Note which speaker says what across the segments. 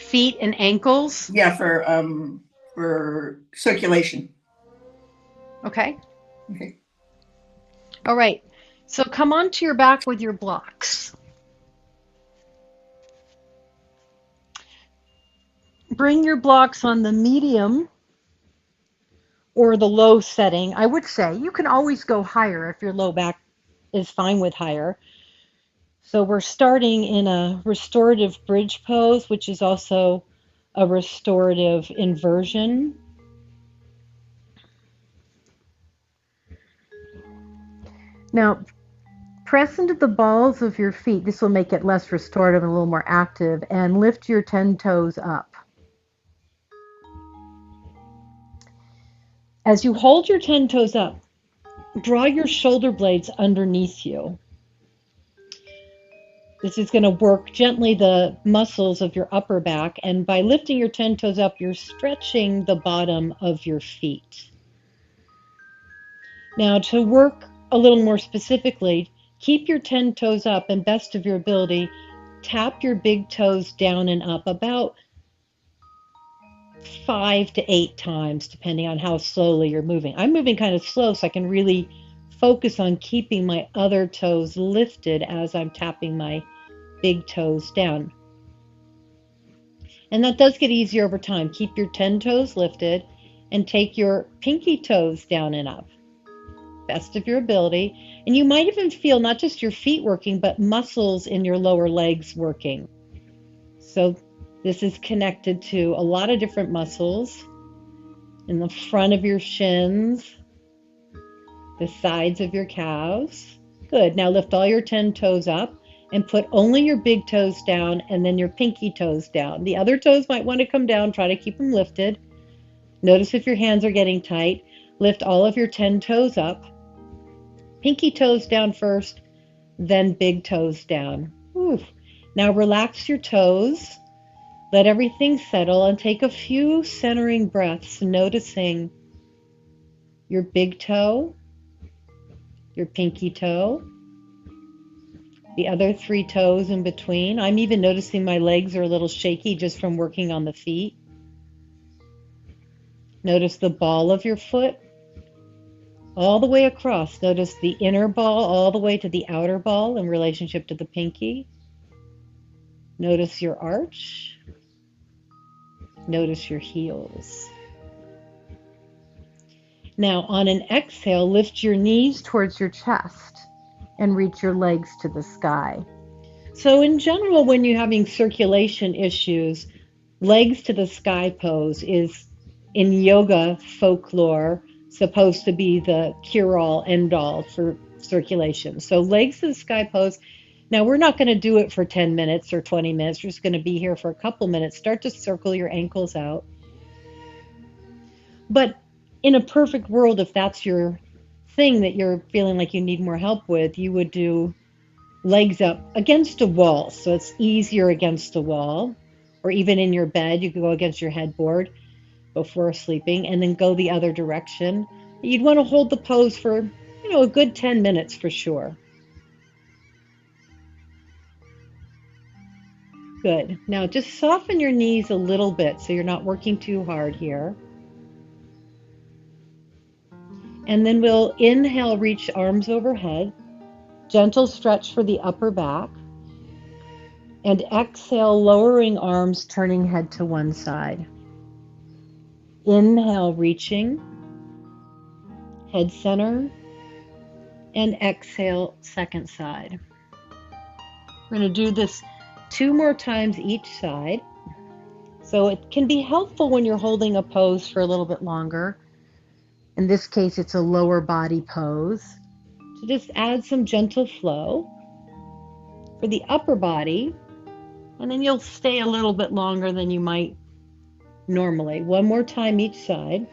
Speaker 1: feet and ankles?
Speaker 2: Yeah, for circulation.
Speaker 1: Okay.
Speaker 2: Okay.
Speaker 1: All right. So come onto your back with your blocks. Bring your blocks on the medium or the low setting. I would say you can always go higher if your low back is fine with higher. So we're starting in a restorative bridge pose, which is also a restorative inversion. Now, press into the balls of your feet. This will make it less restorative and a little more active. And lift your 10 toes up. As you hold your 10 toes up, draw your shoulder blades underneath you. This is going to work gently the muscles of your upper back. And by lifting your 10 toes up, you're stretching the bottom of your feet. Now, to work a little more specifically, keep your 10 toes up and best of your ability, tap your big toes down and up about 5 to 8 times, depending on how slowly you're moving. I'm moving kind of slow, so I can really focus on keeping my other toes lifted as I'm tapping my big toes down. And that does get easier over time. Keep your 10 toes lifted and take your pinky toes down and up, best of your ability. And you might even feel not just your feet working, but muscles in your lower legs working. So this is connected to a lot of different muscles in the front of your shins, the sides of your calves. Good. Now lift all your 10 toes up and put only your big toes down and then your pinky toes down. The other toes might want to come down. Try to keep them lifted. Notice if your hands are getting tight. Lift all of your 10 toes up. Pinky toes down first, then big toes down. Whew. Now relax your toes. Let everything settle and take a few centering breaths, noticing your big toe, your pinky toe, the other 3 toes in between. I'm even noticing my legs are a little shaky just from working on the feet. Notice the ball of your foot all the way across. Notice the inner ball all the way to the outer ball in relationship to the pinky. Notice your arch. Notice your heels. Now, on an exhale, lift your knees towards your chest and reach your legs to the sky. So in general, when you're having circulation issues, legs to the sky pose is, in yoga folklore, supposed to be the cure-all, end-all for circulation. So legs to the sky pose. Now, we're not going to do it for 10 minutes or 20 minutes. We're just going to be here for a couple minutes. Start to circle your ankles out. But in a perfect world, if that's your thing that you're feeling like you need more help with, you would do legs up against a wall. So it's easier against a wall, or even in your bed, you could go against your headboard before sleeping and then go the other direction. You'd want to hold the pose for, a good 10 minutes for sure. Good. Now just soften your knees a little bit so you're not working too hard here. And then we'll inhale, reach arms overhead, gentle stretch for the upper back, and exhale, lowering arms, turning head to one side. Inhale, reaching, head center, and exhale, second side. We're going to do this 2 more times each side. So it can be helpful when you're holding a pose for a little bit longer. In this case, it's a lower body pose. So just add some gentle flow for the upper body, and then you'll stay a little bit longer than you might normally. 1 more time each side.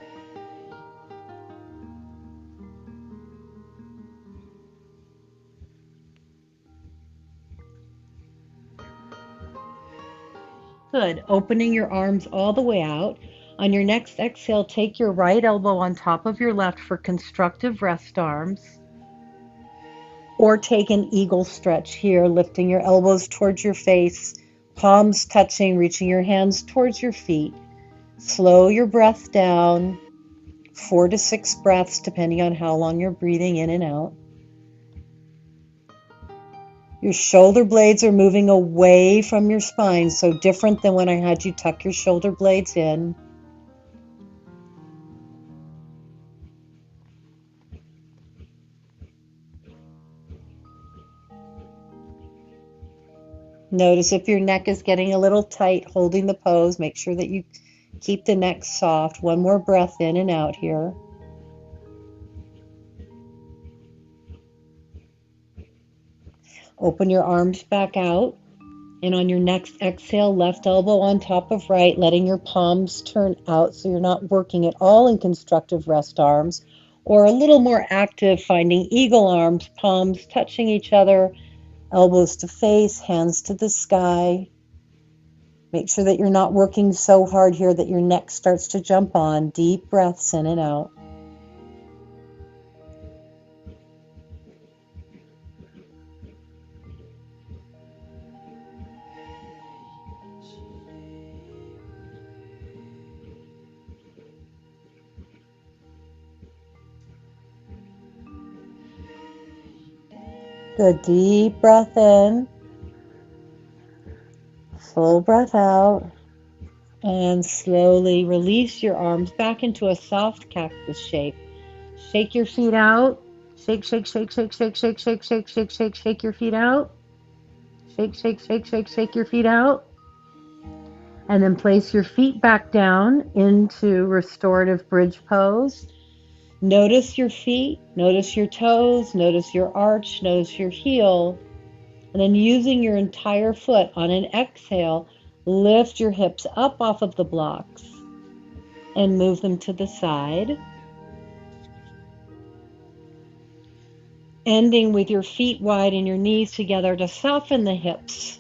Speaker 1: Good. Opening your arms all the way out. On your next exhale, take your right elbow on top of your left for constructive rest arms. Or take an eagle stretch here, lifting your elbows towards your face, Palms touching, reaching your hands towards your feet. Slow your breath down, 4 to 6 breaths, depending on how long you're breathing in and out. Your shoulder blades are moving away from your spine, so different than when I had you tuck your shoulder blades in. Notice if your neck is getting a little tight holding the pose. Make sure that you keep the neck soft. One more breath in and out here. Open your arms back out. And on your next exhale, left elbow on top of right, letting your palms turn out so you're not working at all in constructive rest arms, or a little more active, finding eagle arms, palms touching each other, elbows to face, hands to the sky. Make sure that you're not working so hard here that your neck starts to jump on. Deep breaths in and out. Good, deep breath in, full breath out, and slowly release your arms back into a soft cactus shape. Shake your feet out. Shake, shake, shake, shake, shake, shake, shake, shake, shake, shake, shake your feet out. Shake, shake, shake, shake, shake your feet out. And then place your feet back down into restorative bridge pose. Notice your feet, notice your toes, notice your arch, notice your heel. And then using your entire foot on an exhale, lift your hips up off of the blocks and move them to the side. Ending with your feet wide and your knees together to soften the hips.